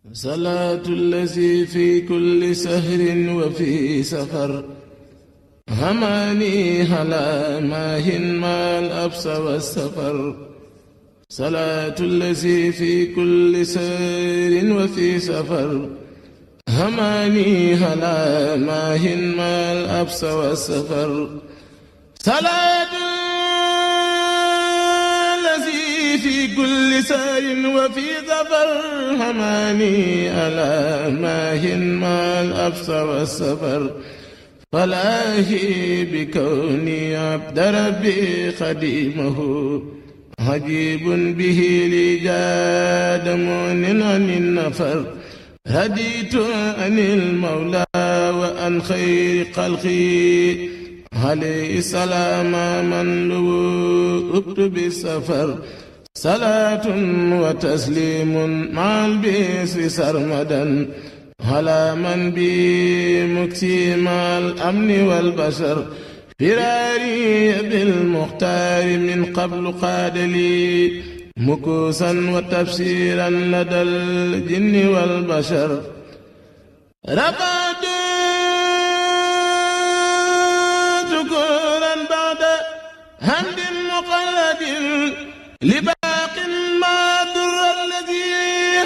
صلاة الذي في كل سهر وفي سفر هماني هلا ماهن ما الأبس والسفر. صلاة الذي في كل سهر وفي سفر هماني هلا ماهن ما الأبس والسفر. صلاة الذي في كل سهر وفي سفر هماني هلا ماهن ما الأبس والسفر. فلاهي بكوني عبد ربي خديمه عجيب به لي جاد مؤن عن النفر. هديت عن المولى وعن خير خلقي عليه السلام من لوؤت بالسفر. صلاة وتسليم مع البئس سرمدا على من بي مكسيم الأمن والبشر. فراري بالمختار من قبل قاد لي مكوسا وتفسيرا لدى الجن والبشر. رفعت شكورا بعد حمد مقلد لباق ما در الذي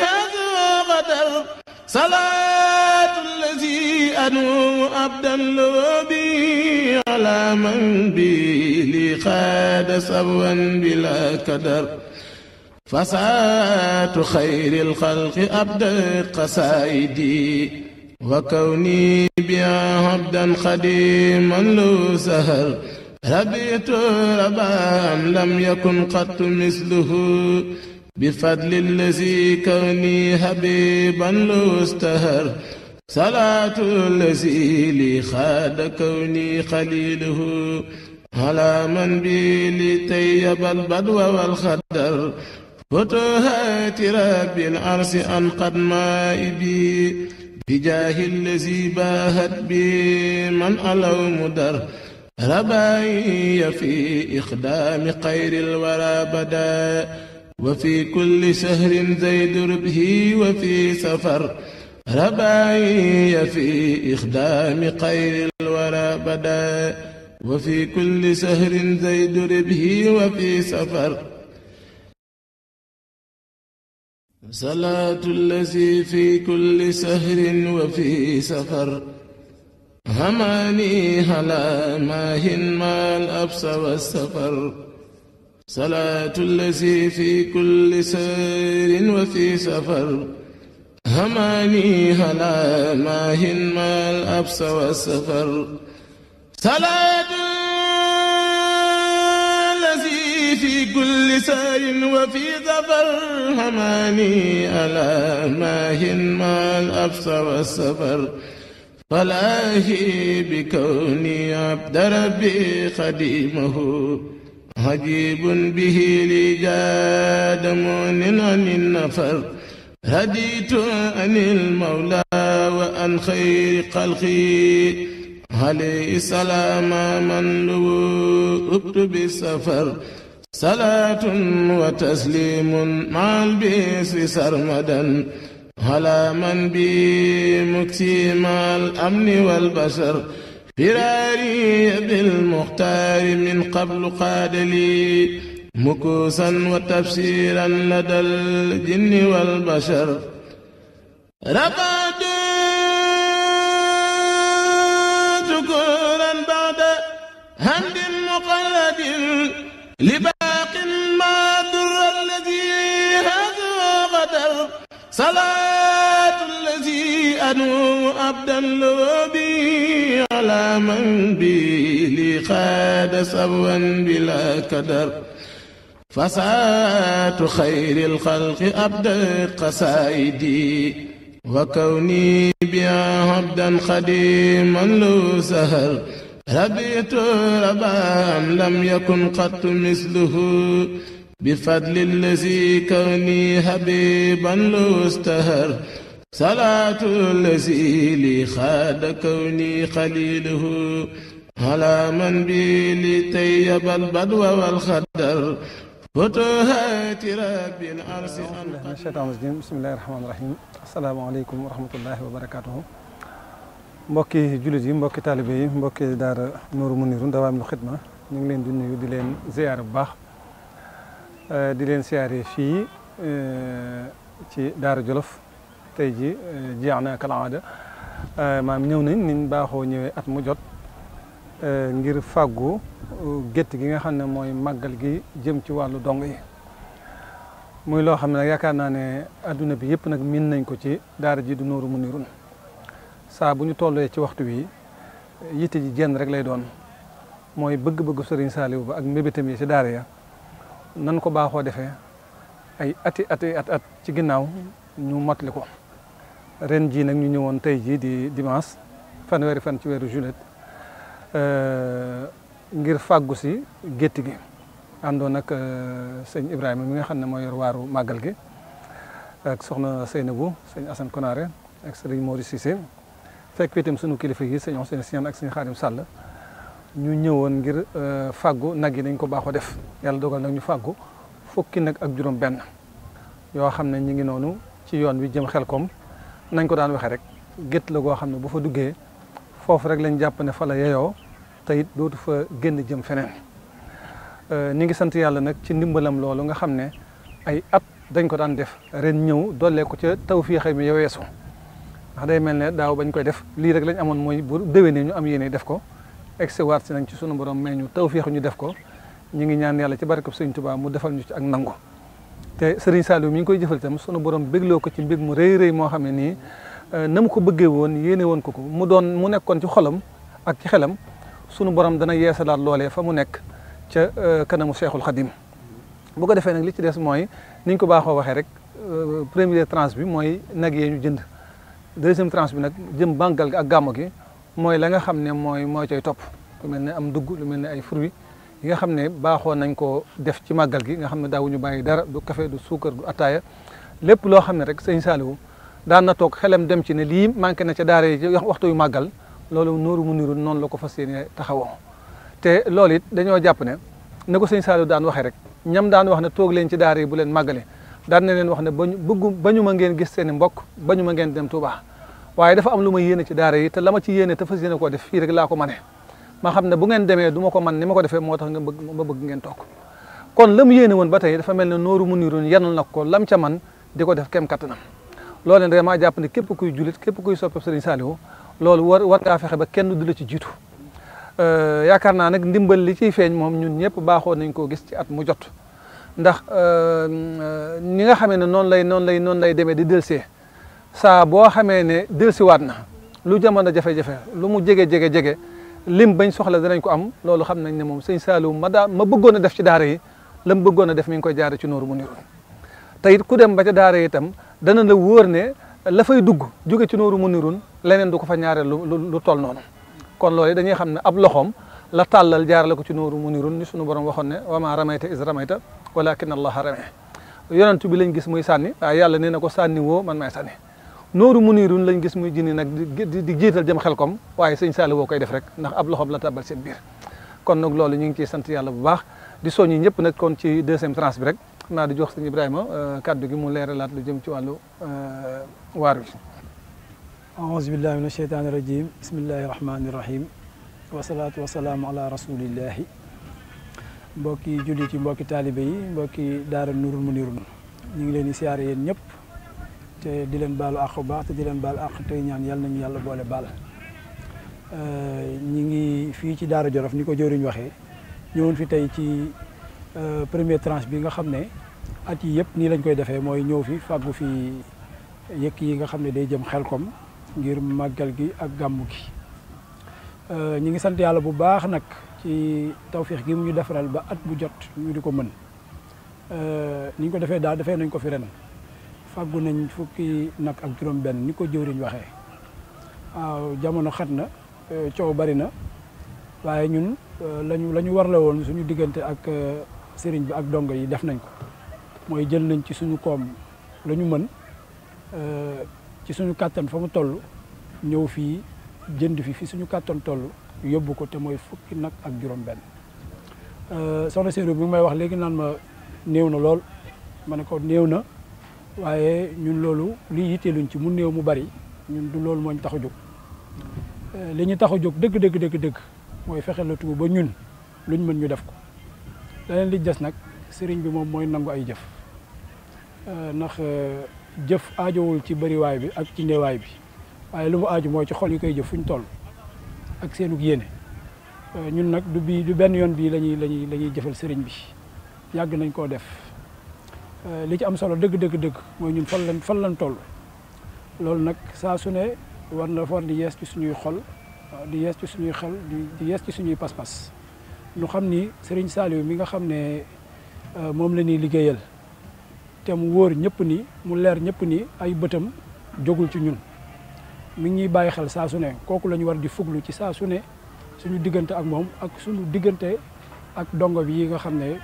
هذا غدر. صلاة الذي أنو أبدا لبي على من بي لي خاد سبوا بلا كدر. فساة خير الخلق أبدا قصائدي وكوني بها عبدا خديما له سهر. ربيت ربا لم يكن قط مثله بفضل الذي كوني حبيبا له استهر. صلاة الذي لي خاد كوني خليله على من بي لطيب البدو والخدر. فتوحات رب العرش أنقذ مائبي بجاه الذي باهت بي من علو مدر. رباي في إخدام خير الورى بدا وفي كل شهر زيد ربه وفي سفر. رباي في إخدام خير الورى بدا وفي كل شهر زيد ربه وفي سفر. صلاة الذي في كل شهر وفي سفر هماني هلا ماهن ما الأبس والسفر. صلاة الذي في كل سهر وفي سفر هماني هلا ماهن ما الأبس والسفر. صلاة الذي في كل سهر وفي سفر هماني هلا ماهن ما الأبس والسفر. فلاهي بكوني عبد ربي خديمه عجيب به لي جاد مؤن عن النفر. هديت عن المولى وعن خير خلقي عليه السلام من لوؤت بالسفر. صلاة وتسليم مع البئس سرمدا على من بي مكسيم الأمن والبشر. فراري بالمختار من قبل قاد لي مكوسا وتفسيرا لدى الجن والبشر. رفعت شكورا بعد حمد مقلد لباق ما در الذي هذا غدر. صلاة الذي أنو أبدا لبي على من بي لي خاد سبوا بلا كدر. فساة خير الخلق أبدا قصائدي وكوني بها عبدا خديما له سهر. ربيت ربا لم يكن قط مثله بفضل الذي كوني حبيبا له استهر. صلاة الذي لي خاد كوني خليله على من بي لطيب البدو والخدر. فتوهات رب العرش من الشيطان الرجيم بسم الله الرحمن الرحيم asalaamaaleykum wa rahmatullahi wa barakaatuhu mbokki jullit yi mbokki taalibe yi mbokki daara Nuuru Muniru Dawaamul Xidma ñu ngi leen di nuyu di leen ziyaare bu baax di leen siyaare fii ci daara Jolof tey ji jeex na kal aada maam ñëw nañ niñ baaxoo ñëwee at mu jot ngir fàggu gétt gi nga xam ne mooy màggal gi jëm ci wàllu dong yi muy loo xam ne nag yaakaar naa ne adduna bi yëpp nag miin nañ ko ci daara ji du Nuuru Muniru saa bu ñu tollee ci waxtu wi yitte ji jenn rek lay doon mooy bëgg-bëgg Sëriñ Saaliw ba ak mbébétam yi ci daara ya nan ko baaxoo defee ay at ci ginnaaw ñu motali ko ren jii nag ñu ñëwoon tey jii di dimanche fanweeri fan ci weeru juillet ngir fàggu si gétt gi àndoon ak sëñ Ibrahima mi nga xam ne moo yor waaru màggal gi ak soxna Seynabou sëñ Assane Konaré ak sëriñ Mori Cissé fekk itam sunu kilifa yi sëñ Ousseynou Siane ak sëñ Xaadim Sall ñu ñëwoon ngir fàggu nag yi nañ ko baaxoo def yàlla dogal nag ñu fàggu fukki nag ak juróom benn yoo xam ne ñu ngi noonu ci yoon wi jëm Xelkom nañ ko daan waxee rek gétt la goo xam ne bu fa duggee foofu rek lañ jàpp ne fa la yeyoo te it dootu fa génn jëm feneen ñi ngi sant yàlla nag ci ndimbalam loolu nga xam ne ay at dañ ko daan def ren ñëw dollee ko ca tawfiix mi yow weesu ndax day mel ne daaw bañ koy def lii rek lañ amoon mooy bu déwénee ñu am yéene def ko egsewaat si nañ ci sunu borom may ñu tawfiix ñu def ko ñu ngi ñaan yàlla ci barkeb Sëriñ Tuubaa mu defal ñu ci ak nangu te Sëriñ Saaliw mi ngi koy jëfal itam sunu borom bégloo ko ci mbég mu rëy rëy moo xam ne nii na mu ko bëggee woon yéene woon ko mu nekkoon ci xolam ak ci xelam sunu borom dana yeesalaat loolee fa mu nekk ca kanamu Cheikhul Khadim bu ko defee nag li ci des mooy niñ ko baaxoo waxee rek première tranche bi mooy nag yee ñu jënd deuxième tranche bi nag jëm màggal gi ak gàmmu gi mooy la nga xam ne mooy coy topp lu mel ne am dugg lu mel ne ay fruits yi nga xam ne baaxoo nañ ko def ci màggal gi nga xam ne daawuñu bàyyi dara du café du suukar du ataaya lépp loo xam ne rek sëñ Saaliwu daan na toog xelam dem ci ne lii manqué na ca daara yi ci waxtu yu màggal loolu Nuuru Muniru noonu la ko fas yéene taxawoo te loolu it dañoo jàpp ne ko sëñ Saaliw daan waxee rek ñam daan wax ne toog leen ci daara yi bu leen màggale daan na leen wax ne bañu ma ngeen gis seen i mbokk bañu ma ngeen dem Touba waaye dafa am lu ma yéene ci daara yi te la ma ci yéene te fas yéene koo def fii rek laa ko mane ma xam ne bu ngeen demee du ma ko man ni ma ko defee moo tax ma bëgg ngeen toog kon la mu yéene woon ba tey dafa mel ne Nuuru Muniru yanul na ko lam ca man di ko def kem kattanam loolu ne maa jàpp ne képp kuy julit képp kuy soppe Sëriñ Saaliw loolu war ngaa fexe ba kenn du la ci jiitu yaakaar naa nag ndimbal li ciy feeñ moom ñun ñëpp baaxoo nañ koo gis ci at mu jot ndax ñi nga xamee ne noonu lay demee di delsee saa boo xamee ne delsiwaat na lu jamono jafe-jafe lu mu jege lim bañ soxla danañ ko am loolu xam nañ ne moom sëñ Saaliw ma bëggoon a def ci daara yi la mu bëggoon a def mi ngi koy jaare ci Nuuru Muniru te it ku dem ba ca daara yi itam dana la wóor ne la fay dugg jóge ci Nuuru Muniru leneen du ko fa ñaareel lu toll noonu kon loolu dañuy xam ne ab loxoom la tàllal jaarale ko ci Nuuru Muniru ni sunu borom waxoon ne wa maa ramayta iz ramayta walakin allaha rama yonent bi lañ gis muy sànni waaye yàlla nee na ko sànni woo man maay sànni Nuuru Muniru lañ gis muy jinni nag di jiital jëm Xelkom waaye sëñ Saaliw woo koy def rek ndax ab loxoom la tàbbal seen biir kon nag loolu ñu ngi ciy sant yàlla bu baax di soññi ñëpp nag kon ci deuxième tranche bi rek xam naa di jox sëñ Ibrahima kaddu gi mu leeralaat lu jëm ci wàllu waar wi aouzu billahi min asheytaani rajim bismillahi rahmani rahim wasalaatu wasalaamu ala rasulillahi mbokki jullit yi mbokki taalibe yi mbokki daara Nuuru Muniru ñu ngi leen di siyaare yéen ñëpp te di leen baalu àq bu baax te di leen baal àq tey ñaan yàlla nañu yàlla boole baal ñi ngi fii ci daara Jolof ni ko jëwriñ waxee ñëwoon fi tey ci première tranche bi nga xam ne at yi yëpp nii lañ koy defee mooy ñëw fi fàggu fi yëkk yi nga xam ne day jëm Xelkom ngir màggal gi ak gàmmu gi ñi ngi sant yàlla bu baax nag ci tawfiix gi mu ñu defaral ba at bu jot ñu di ko mën ni ñu ko defee daal defee nañ ko fi ren fàggu nañ fukki nag ak juróom benn ni ko jëwriñ waxee waaw jamono xat na coow bari na waaye ñun la ñu warle woon suñu diggante ak sëriñ bi ak dongo yi def nañ ko mooy jël nañ ci suñu koom la ñu mën ci suñu kàttan fa mu toll ñëw fii jënd fi suñu kàttan toll yóbbu ko te mooy fukki nag ak juróom benn soxna Seydou bi may wax léegi naan ma néew na lool ma ne ko néew na waaye ñun loolu lii yitteeluñ ci mu néew mu bari ñun du loolu moo ñu tax a jóg li ñu tax a jóg dëgg mooy fexe la tuub ba ñun luñ mën ñu def ko leneen li des nag sëriñ bi moom mooy nangu ay jëf ndax jëf aajowul ci bëriwaay bi ak ci néewaay bi waaye lu mu aaju mooy ci xol yi koy jëf fu ñu toll ak seenug yéene ñun nag du benn yoon bii lañuy jëfal sëriñ bi yàgg nañ koo def li ci am solo dëgg mooy ñun fan lañ toll loolu nag saa su ne war di yees ci suñuy xol di yees ci suñuy xel di yees ci suñuy pas-pas ñu xam ni sëriñ Saliou mi nga xam ne moom la ñuy liggéeyal te mu wóor ñëpp ni mu leer ñëpp ni ay bëtam jógul ci ñun mi ngi ñuy bàyyi xel saa su ne kooku la ñu war di fuglu ci saa su ne suñu diggante ak moom ak suñu diggante ak dongo bi yi nga xam ne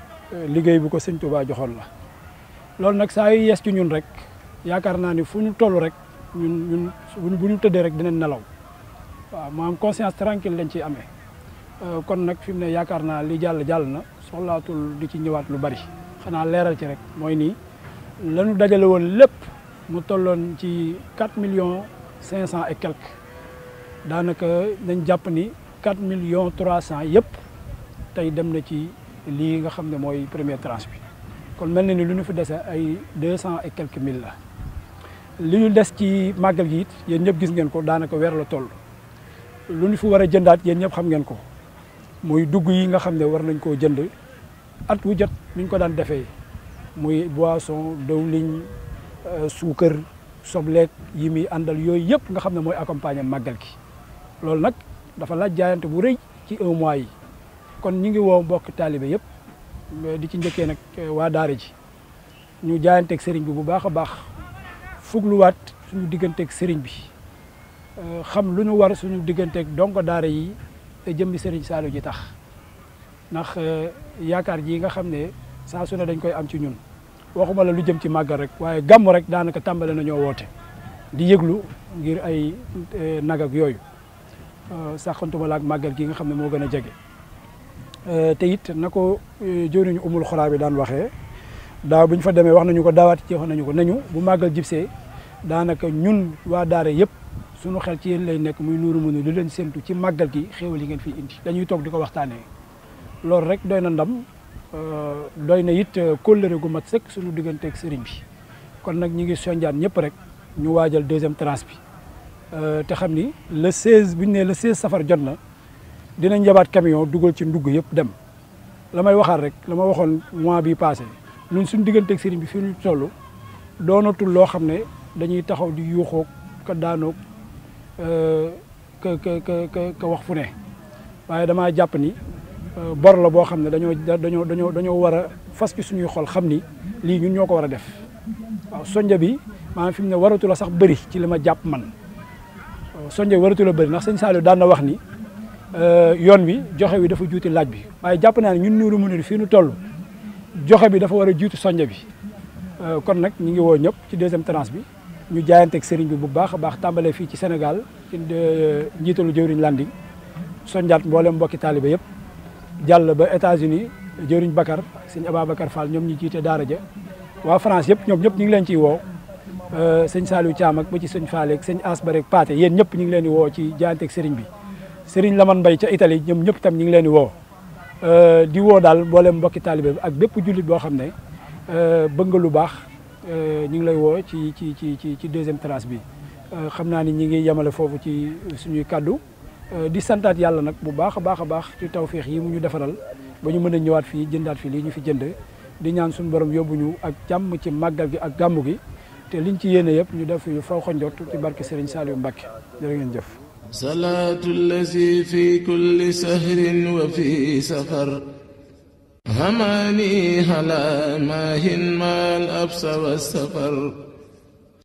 liggéey bu ko sëñ Touba joxoon la loolu nag saa yu yees ci ñun rek yaakaar naa ni fu ñu toll rek ñun bu ñu tëddee rek dinañ nelaw waaw maanaam conscience tranquille lañ ciy amee kon nag fi mu ne yaakaar naa li jàll na soxlaatul di ci ñëwaat lu bari xanaa leeral ci rek mooy nii lañu dajale woon lépp mu tolloon ci 4,500,000 et quelques daanaka nañ jàpp ni 4,300,000 yëpp tey dem na ci lii nga xam ne mooy première tranche bi kon mel na ni lu ñu fi dese ay 200 et quelques mille la li ñu des ci màggal gi it yéen ñëpp gis ngeen ko daanaka weer la toll lu ñu fi war a jëndaat yéen ñëpp xam ngeen ko muy dugg yi nga xam ne war nañ koo jënd at wu jot ni ñu ko daan defee muy boisson dawliñ suukar sobleek yi muy àndal yooyu yëpp nga xam ne mooy accompagner màggal gi loolu nag dafa laaj jaayante bu rëy ci 1 mois yi kon ñi ngi woo mbokk taalibe yëpp di ci njëkkee nag waa daara ji ñu jaayanteeg sëriñ bi bu baax a baax fugluwaat suñu digganteeg sëriñ bi xam lu ñu war suñu digganteeg dongo daara yi te jëmbi sëriñ Saliou ji tax ndax yaakaar ji nga xam ne saa su ne dañ koy am ci ñun waxuma la lu jëm ci màggal rek waaye gàmm rek daanaka tàmbale nañoo woote di yëglu ngir ay nag ak yooyu saxantuma la ak màggal gi nga xam ne moo gën a jege te it na ko jëriñu umul xoraa bi daan waxee daaw bu ñu fa demee wax nañu ko daawaati ci wax nañu ko nañu bu màggal jibsee daanaka ñun waa daara yëpp suñu xel ci yéen lay nekk muy nuuru mënu lu leen séntu ci màggal gi xéewal yi ngeen fiy indi dañuy toog di ko waxtaanee loolu rek doy na ndam doy na it kóllëre gu mat sëkk suñu digganteeg sëriñ bi kon nag ñi ngi sonjaan ñëpp rek ñu waajal 2e tranche bi te xam ni le 16 bu ñu nee le 16 safar jot na dinañ jabaat camion dugal ci ndugg yëpp dem la may waxaat rek la ma waxoon mois bi passé ñun suñu digganteeg sëriñ bi fi ñu toll doonatul loo xam ne dañuy taxaw di yuuxoog ka daanoog ka wax fu ne waaye damaa jàpp ni bor la boo xam ne dañoo war a fas ci suñuy xol xam ni lii ñun ñoo ko war a def waaw sonja bi maanaam fi mu ne waratu la sax bëri ci li ma jàpp man sonja bi waratu la bëri ndax sëñ Saliou daan na wax ni yoon wi joxe wi dafa juuti laaj bi waaye jàpp naa ne ñun Nuuru Mounir fii nu toll joxe bi dafa war a jiitu sonja bi kon nag ñu ngi woo ñëpp ci 2e tranche bi ñu jaayanteeg sëriñ bi bu baax a baax tàmbalee fii ci Sénégal ci njiitalu jëwriñ Landing sonjaat mboolem mbokki taalibe yëpp jàll ba États-Unis jëwriñ Bakar sëñ Ababacar Fall ñoom ñi jiite daara ja waa France yëpp ñoom ñëpp ñu ngi leen ciy woo sëñ Saliou Thiam ak ba ci sëñ Fall ak sëñ Asbarek Paate yéen ñëpp ñu ngi leen di woo ci jaayanteeg sëriñ bi sëriñ Lamane Mbaye ca Italie ñoom ñëpp tam ñu ngi leen di woo di woo daal mboolem mbokki taalibe bi ak bépp jullit boo xam ne bëgg nga lu baax ñu ngi lay woo ci 2e tranche bi xam naa ni ñi ngi yemale foofu ci suñuy kàddu di santaat yàlla nag bu baax a baax ci tawféex yi mu ñu defaral ba ñu mën a ñëwaat fii jëndaat fii lii ñu fi jënd di ñaan suñu borom yóbbu ñu ak jàmm ci màggal gi ak gàmmu gi te liñ ci yéene yëpp ñu def yu faw xonjot ci barke Serigne Saliou Mbacké jërë ngeen jëf salaatu llazi fi kulli sahrin wa fi safar هماني هلا ماهن ما الأبس والسفر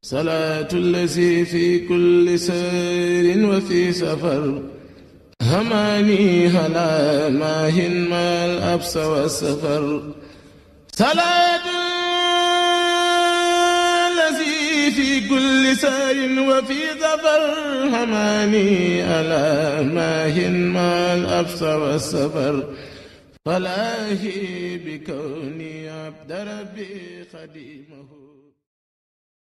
صلاة الذي في كل سير وفي سفر هماني هلا ماهن ما الأبس والسفر صلاة الذي في كل سير وفي سفر هماني هلا ماهن ما الأبس والسفر فلاهي بكوني عبد دربي خديمه